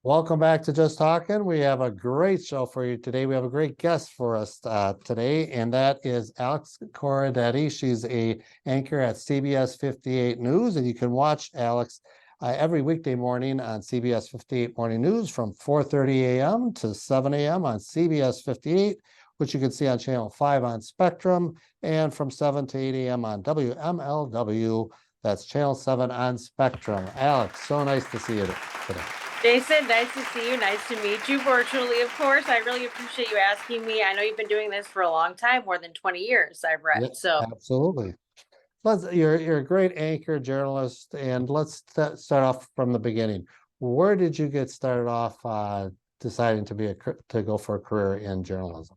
Welcome back to Just Talking. We have a great show for you today. We have a great guest for us today, and that is Alex Corradetti. She's a anchor at CBS 58 News, and you can watch Alex every weekday morning on CBS 58 Morning News from 4:30 a.m. to 7 a.m. on CBS 58, which you can see on Channel 5 on Spectrum, and from 7 to 8 a.m. on WMLW. That's Channel 7 on Spectrum. Alex, so nice to see you today. Jason, nice to see you. Nice to meet you virtually, of course. I really appreciate you asking me. I know you've been doing this for a long time, more than 20 years, I've read. Yeah, So absolutely. You're a great anchor journalist, and let's start off from the beginning. Where did you get started off deciding to go for a career in journalism?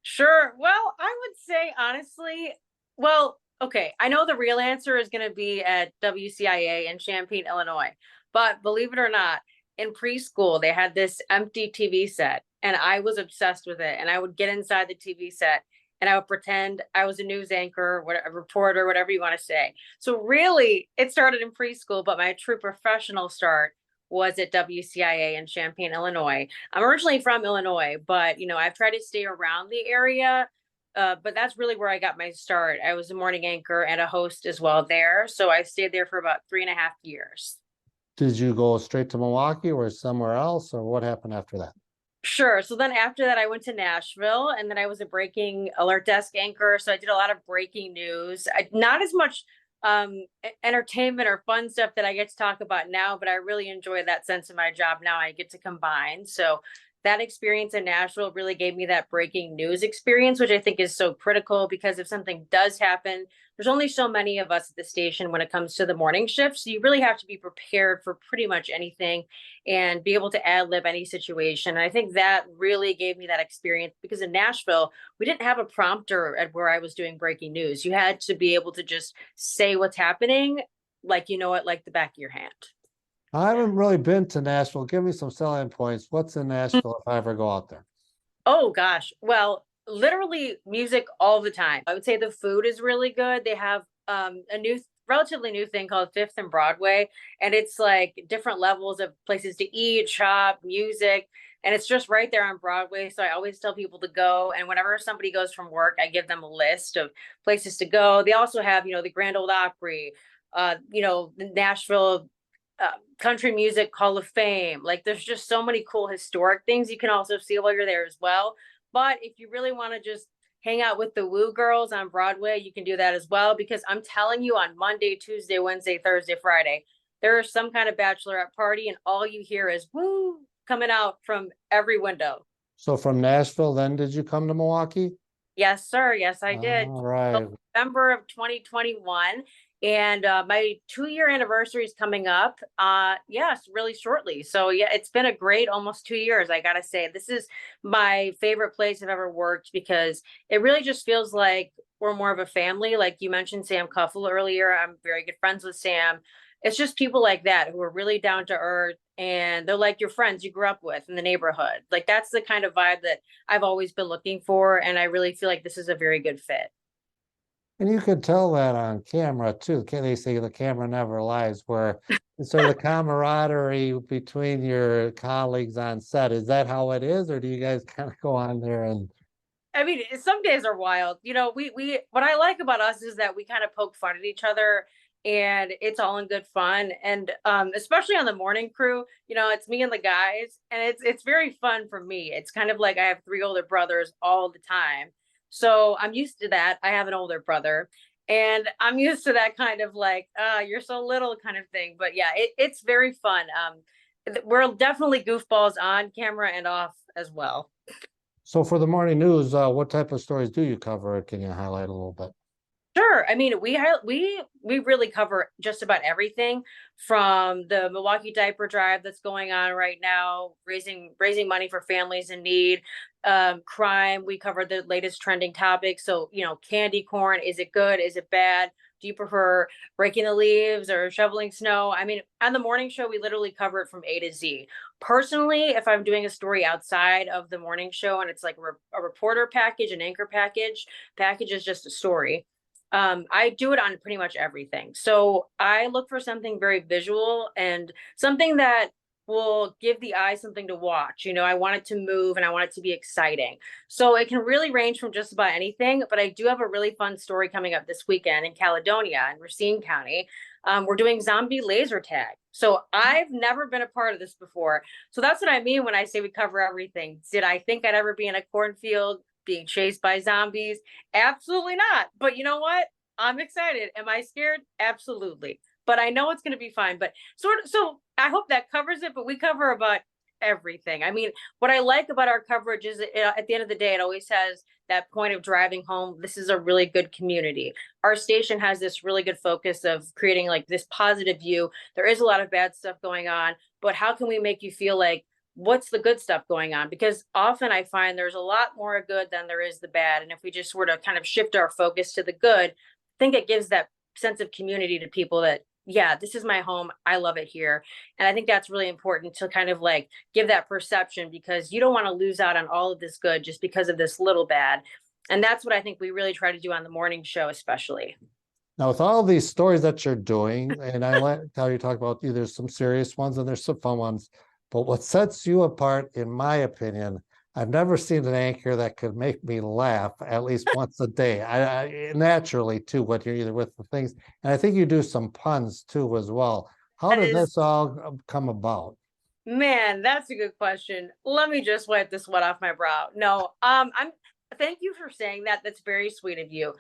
sure. Well, I would say honestly, well, okay. I know the real answer is going to be at WCIA in Champaign, Illinois. But believe it or not, in preschool, they had this empty TV set, and I was obsessed with it. And I would get inside the TV set and I would pretend I was a news anchor, a reporter, whatever you want to say. So, really, it started in preschool, but my true professional start was at WCIA in Champaign, Illinois. I'm originally from Illinois, but I've tried to stay around the area. But that's really where I got my start. I was a morning anchor and a host as well there. So I stayed there for about 3.5 years. Did you go straight to Milwaukee or somewhere else, or what happened after that? Sure. So then after that, I went to Nashville and then I was a breaking alert desk anchor. So I did a lot of breaking news. Not as much entertainment or fun stuff that I get to talk about now, but I really enjoy that sense of my job now. I get to combine. So that experience in Nashville really gave me that breaking news experience, which I think is so critical because if something does happen, there's only so many of us at the station when it comes to the morning shift. So you really have to be prepared for pretty much anything and be able to ad lib any situation. And I think that really gave me that experience because in Nashville, we didn't have a prompter at where I was doing breaking news. You had to be able to just say what's happening, like you know it, like the back of your hand. I haven't really been to Nashville. Give me some selling points. What's in Nashville if I ever go out there? Oh gosh. Well, literally music all the time. I would say the food is really good. They have a relatively new thing called Fifth and Broadway, and it's like different levels of places to eat, shop, music, and it's just right there on Broadway. So I always tell people to go, and whenever somebody goes from work, I give them a list of places to go. They also have, the Grand Ole Opry, the Nashville Country Music Hall of Fame. Like there's just so many cool historic things you can also see while you're there as well. But if you really want to just hang out with the Woo Girls on Broadway, you can do that as well. Because I'm telling you, on Monday, Tuesday, Wednesday, Thursday, Friday, there is some kind of bachelorette party, and all you hear is woo coming out from every window. So from Nashville, then did you come to Milwaukee? Yes, sir. Yes, I did. All right. November of 2021. And my 2-year anniversary is coming up. Yes, really shortly. So yeah, it's been a great almost 2 years. I gotta say, this is my favorite place I've ever worked because it really just feels like we're more of a family. Like you mentioned Sam Cuffle earlier. I'm very good friends with Sam. It's just people like that who are really down to earth and they're like your friends you grew up with in the neighborhood. Like that's the kind of vibe that I've always been looking for. And I really feel like this is a very good fit. And you could tell that on camera too. Can they say the camera never lies? Where it's sort of the camaraderie between your colleagues on set. Is that how it is, or do you guys kind of go on there and I mean, some days are wild. We what I like about us is that we kind of poke fun at each other and it's all in good fun. And especially on the morning crew, it's me and the guys and it's very fun for me. It's kind of like I have three older brothers all the time. So I'm used to that. I have an older brother and I'm used to that kind of like, you're so little kind of thing. But yeah, it's very fun. We're definitely goofballs on camera and off as well. so for the morning news, what type of stories do you cover? Can you highlight a little bit? Sure. I mean, we really cover just about everything from the Milwaukee diaper drive that's going on right now, raising money for families in need, crime. We cover the latest trending topics. So, candy corn, is it good? Is it bad? Do you prefer breaking the leaves or shoveling snow? I mean, on the morning show, we literally cover it from A to Z. Personally, if I'm doing a story outside of the morning show and it's like a reporter package, an anchor package is just a story. I do it on pretty much everything. So I look for something very visual and something that will give the eye something to watch. I want it to move and I want it to be exciting. So it can really range from just about anything. But I do have a really fun story coming up this weekend in Caledonia in Racine County. We're doing zombie laser tag. So I've never been a part of this before. So that's what I mean when I say we cover everything. Did I think I'd ever be in a cornfield being chased by zombies? Absolutely not. But you know what? I'm excited. Am I scared? Absolutely. But I know it's going to be fine. But so I hope that covers it. But we cover about everything. I mean, what I like about our coverage is at the end of the day, it always has that point of driving home. This is a really good community. Our station has this really good focus of creating like this positive view. There is a lot of bad stuff going on, but how can we make you feel like what's the good stuff going on? Because often I find there's a lot more good than there is the bad. And if we just sort of kind of shift our focus to the good, I think it gives that sense of community to people that, yeah, this is my home. I love it here. And I think that's really important to kind of like give that perception, because you don't want to lose out on all of this good just because of this little bad. And that's what I think we really try to do on the morning show, especially. Now, with all these stories that you're doing, and I like how you talk about there's some serious ones and there's some fun ones, but what sets you apart, in my opinion, I've never seen an anchor that could make me laugh at least once a day. I naturally too, when you're either with the things, and I think you do some puns too as well. How That did is, this all come about? man, that's a good question. Let me just wipe the sweat off my brow. No, I'm thank you for saying that. That's very sweet of you.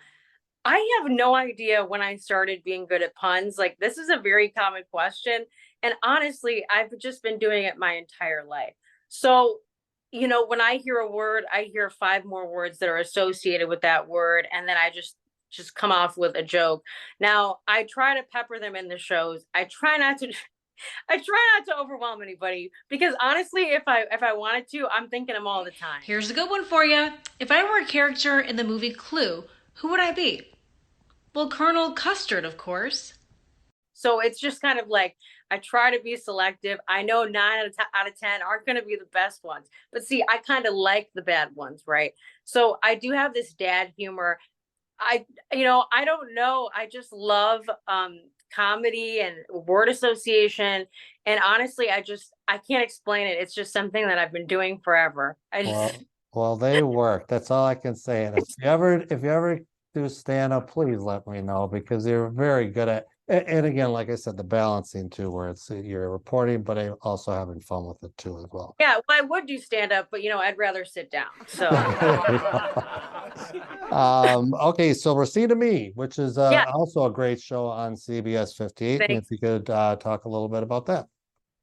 I have no idea when I started being good at puns. Like, this is a very common question. And honestly, I've just been doing it my entire life. So, when I hear a word, I hear five more words that are associated with that word. And then I just come off with a joke. Now, I try to pepper them in the shows. I try not to I try not to overwhelm anybody, because honestly, if I wanted to, I'm thinking them all the time. Here's a good one for you. If I were a character in the movie Clue, who would I be? Well, Colonel Custard, of course. So it's just kind of like I try to be selective. I know out of 10 aren't going to be the best ones, but see, I kind of like the bad ones, right? So I do have this dad humor. I don't know. I just love comedy and word association. And honestly, I can't explain it. It's just something that I've been doing forever. I just Well, they work. That's all I can say. And if you ever do stand up, please let me know, because you're very good at. And again, like I said, the balancing too, where you're reporting, but also having fun with it too as well. yeah, well, I would do stand up, but I'd rather sit down. So Okay, so Racine to Me, which is yeah, also a great show on CBS 58. And if thanks. you could talk a little bit about that.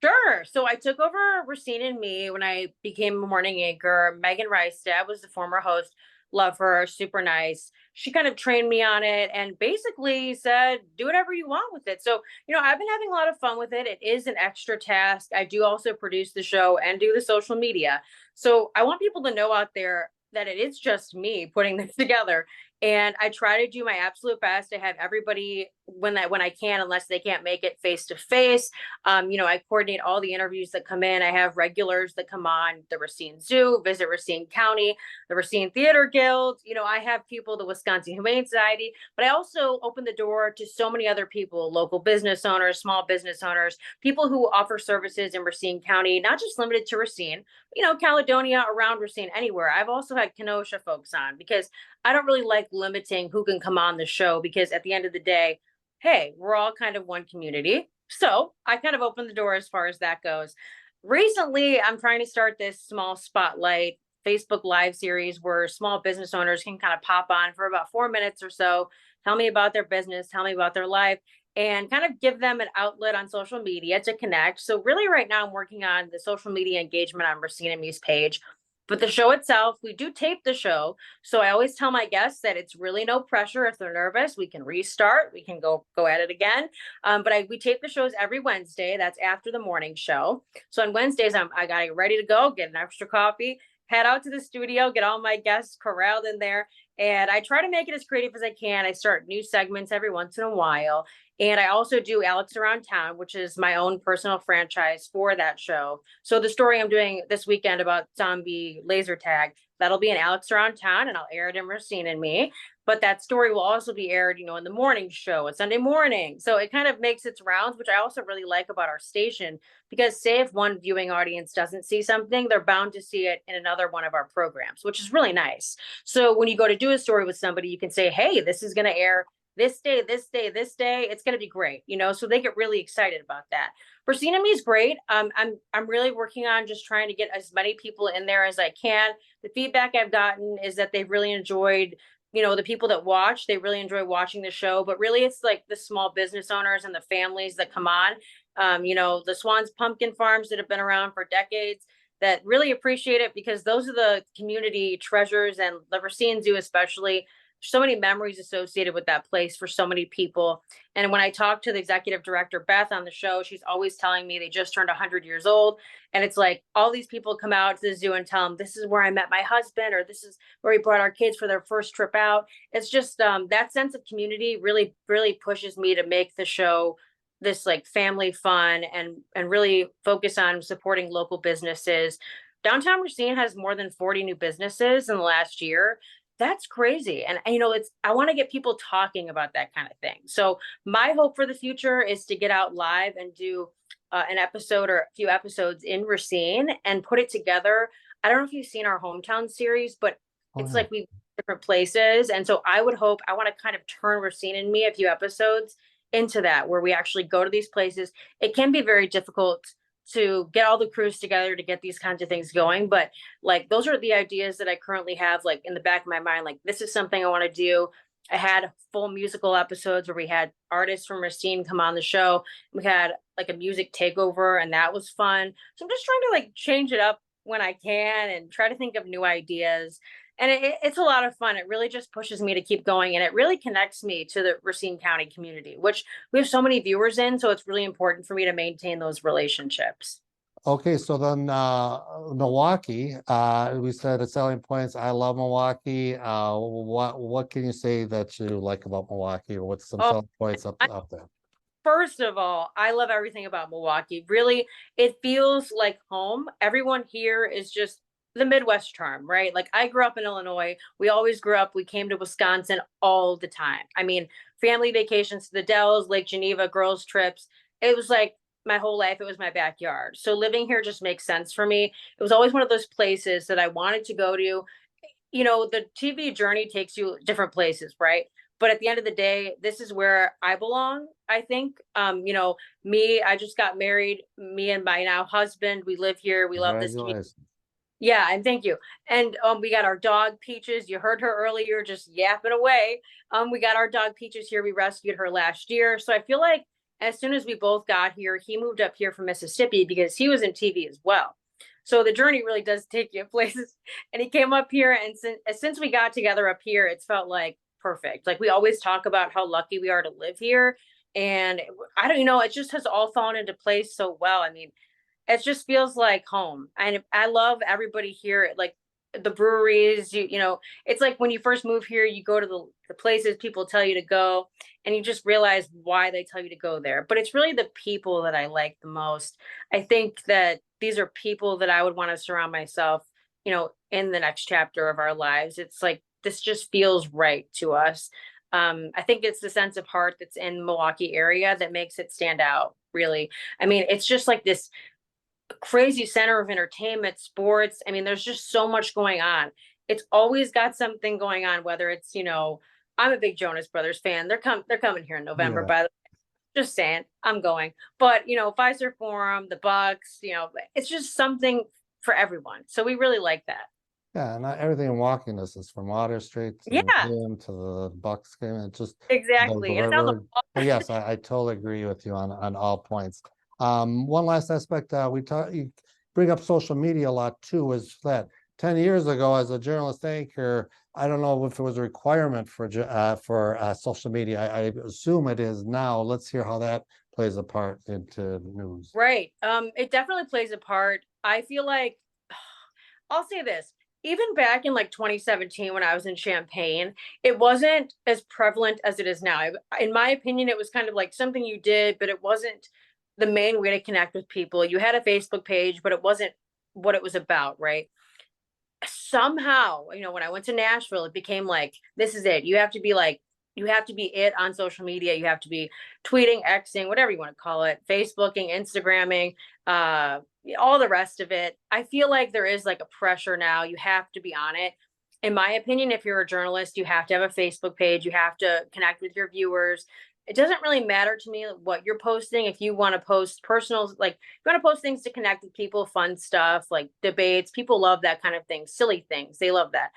Sure. So I took over Racine and Me when I became a morning anchor. Megan Reistad was the former host. Love her, super nice. She kind of trained me on it and basically said, do whatever you want with it. So, I've been having a lot of fun with it. It is an extra task. I do also produce the show and do the social media. So I want people to know out there that it is just me putting this together. And I try to do my absolute best to have everybody when I can, unless they can't make it face to face. I coordinate all the interviews that come in. I have regulars that come on the Racine Zoo, visit Racine County, the Racine Theater Guild. I have people, the Wisconsin Humane Society, but I also open the door to so many other people, local business owners, small business owners, people who offer services in Racine County, not just limited to Racine, Caledonia, around Racine, anywhere. I've also had Kenosha folks on, because I don't really like limiting who can come on the show, because at the end of the day, hey, we're all kind of one community. So I kind of opened the door as far as that goes. Recently, I'm trying to start this small spotlight Facebook Live series where small business owners can kind of pop on for about 4 minutes or so, tell me about their business, tell me about their life, and kind of give them an outlet on social media to connect. So really right now I'm working on the social media engagement on Racine and Me's page. But the show itself, we do tape the show. So I always tell my guests that it's really no pressure. If they're nervous, we can restart. We can go at it again. But we tape the shows every Wednesday. That's after the morning show. So on Wednesdays, I got to get ready to go, get an extra coffee, head out to the studio, get all my guests corralled in there. And I try to make it as creative as I can. I start new segments every once in a while. And I also do Alex Around Town, which is my own personal franchise for that show. So the story I'm doing this weekend about zombie laser tag, that'll be in Alex Around Town, and I'll air it in Racine and Me. but that story will also be aired, in the morning show, at Sunday morning. So it kind of makes its rounds, which I also really like about our station, because say if one viewing audience doesn't see something, they're bound to see it in another one of our programs, which is really nice. So when you go to do a story with somebody, you can say, hey, this is going to air this day, this day, this day. It's going to be great, so they get really excited about that. Racine Me is great. I'm really working on just trying to get as many people in there as I can. The feedback I've gotten is that they've really enjoyed, the people that watch, they really enjoy watching the show, but really it's like the small business owners and the families that come on, the Swan's pumpkin farms that have been around for decades that really appreciate it, because those are the community treasures, and the Racine Zoo especially. So many memories associated with that place for so many people. And when I talk to the executive director, Beth, on the show, she's always telling me they just turned 100 years old. And it's like all these people come out to the zoo and tell them, this is where I met my husband, or this is where we brought our kids for their first trip out. It's just that sense of community really, really pushes me to make the show this like family fun, and really focus on supporting local businesses. Downtown Racine has more than 40 new businesses in the last year. That's crazy. And I want to get people talking about that kind of thing. So my hope for the future is to get out live and do an episode or a few episodes in Racine and put it together. I don't know if you've seen our hometown series, but it's like we different places. And so I want to kind of turn Racine Me, a few episodes, into that, where we actually go to these places. It can be very difficult to get all the crews together to get these kinds of things going, but like those are the ideas that I currently have like in the back of my mind. Like, this is something I want to do. I had full musical episodes where we had artists from Racine come on the show. We had like a music takeover, and that was fun. So I'm just trying to like change it up when I can and try to think of new ideas. And it's a lot of fun. It really just pushes me to keep going, and it really connects me to the Racine County community, which we have so many viewers in. So it's really important for me to maintain those relationships. Okay, so then Milwaukee, we said the selling points. I love Milwaukee. What can you say that you like about Milwaukee, or what's some Oh, selling points up there? First of all, I love everything about Milwaukee. Really, it feels like home. Everyone here is just the Midwest charm, right? Like, I grew up in Illinois. We always grew up. We came to Wisconsin all the time. I mean, family vacations to the Dells, Lake Geneva, girls' trips. It was like my whole life. It was my backyard. So living here just makes sense for me. It was always one of those places that I wanted to go to. The TV journey takes you different places, right? But at the end of the day, this is where I belong, I think. I just got married, me and my now husband, we live here. We love this community. Congratulations. Yeah, and thank you. And we got our dog Peaches. You heard her earlier, just yapping away. We got our dog Peaches here. We rescued her last year. So I feel like as soon as we both got here, he moved up here from Mississippi because he was in TV as well. So the journey really does take you places. And he came up here, and since we got together up here, it's felt like perfect. Like, we always talk about how lucky we are to live here. And I don't know, it just has all fallen into place so well. I mean, it just feels like home. And I love everybody here. Like the breweries, it's like when you first move here, you go to the places people tell you to go, and you just realize why they tell you to go there. But it's really the people that I like the most. I think that these are people that I would want to surround myself, in the next chapter of our lives. It's like, this just feels right to us. I think it's the sense of heart that's in Milwaukee area that makes it stand out, really. I mean, it's just like this crazy center of entertainment, sports. I mean, there's just so much going on. It's always got something going on, whether it's, I'm a big Jonas Brothers fan. They're coming here in November, Yeah. by the way. Just saying, I'm going. But, Pfizer Forum, the Bucks, it's just something for everyone. So we really like that. Yeah, and everything in walking distance, from Water Street to Yeah, the gym to the Bucks game, it just exactly. the And it's on the river. But yes, I totally agree with you on all points. One last aspect, you bring up social media a lot too, is that 10 years ago, as a journalist anchor, I don't know if it was a requirement for social media. I assume it is now. Let's hear how that plays a part into news. Right. It definitely plays a part. I feel like, I'll say this, even back in like 2017, when I was in Champaign, it wasn't as prevalent as it is now. In my opinion, it was kind of like something you did, but it wasn't the main way to connect with people. You had a Facebook page, but it wasn't what it was about, right? somehow, when I went to Nashville, it became like, this is it. You have to be it on social media. You have to be tweeting, Xing, whatever you want to call it, Facebooking, Instagramming, all the rest of it. I feel like there is like a pressure now. You have to be on it. In my opinion, if you're a journalist, you have to have a Facebook page. You have to connect with your viewers. It doesn't really matter to me what you're posting. If you want to post personal, like you want to post things to connect with people, fun stuff like debates, people love that kind of thing, silly things. They love that.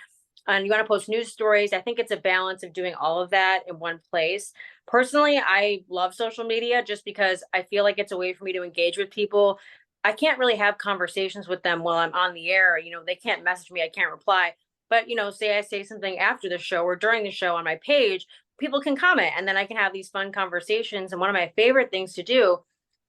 And you want to post news stories. I think it's a balance of doing all of that in one place. Personally, I love social media just because I feel like it's a way for me to engage with people. I can't really have conversations with them while I'm on the air. They can't message me, I can't reply. But, say I say something after the show or during the show on my page, people can comment and then I can have these fun conversations. And one of my favorite things to do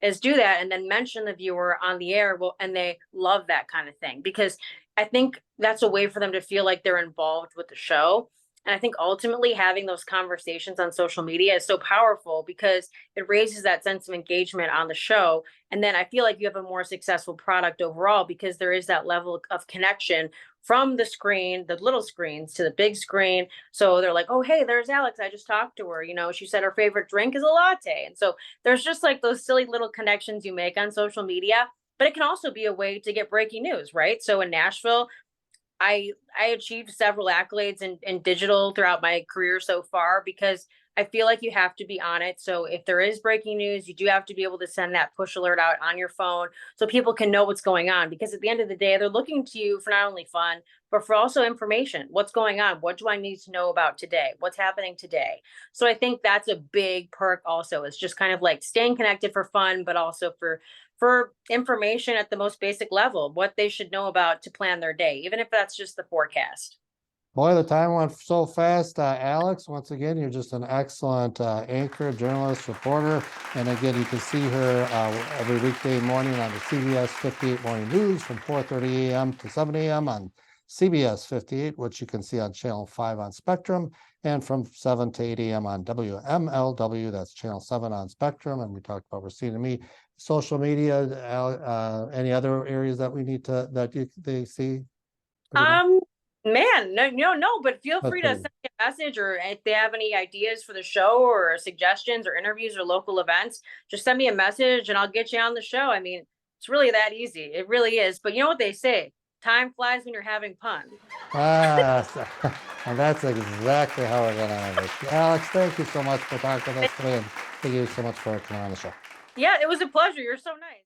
is do that and then mention the viewer on the air. Well, and they love that kind of thing because I think that's a way for them to feel like they're involved with the show. And I think ultimately having those conversations on social media is so powerful because it raises that sense of engagement on the show. And then I feel like you have a more successful product overall because there is that level of connection from the screen, the little screens to the big screen. So they're like, oh, hey, there's Alex. I just talked to her. She said her favorite drink is a latte. And so there's just like those silly little connections you make on social media. But it can also be a way to get breaking news, right? So in Nashville, I achieved several accolades in digital throughout my career so far because I feel like you have to be on it. So if there is breaking news, you do have to be able to send that push alert out on your phone so people can know what's going on. Because at the end of the day, they're looking to you for not only fun, but for also information. What's going on? What do I need to know about today? What's happening today? So I think that's a big perk also. It's just kind of like staying connected for fun, but also for information at the most basic level, what they should know about to plan their day, even if that's just the forecast. Boy, the time went so fast. Alex, once again, you're just an excellent anchor, journalist, reporter. And again, you can see her every weekday morning on the CBS 58 Morning News from 4:30 a.m. to 7 a.m. on CBS 58, which you can see on Channel 5 on Spectrum, and from 7 to 8 a.m. on WMLW, that's Channel 7 on Spectrum. And we talked about Racine and me. Social media, any other areas that we need to, they see? Man, no, but feel free to Okay. send me a message or if they have any ideas for the show or suggestions or interviews or local events, just send me a message and I'll get you on the show. I mean, it's really that easy. It really is. But you know what they say? Time flies when you're having fun. And that's exactly how we're gonna end it. Alex, thank you so much for talking to us today, and thank you so much for coming on the show. Yeah, it was a pleasure. You're so nice.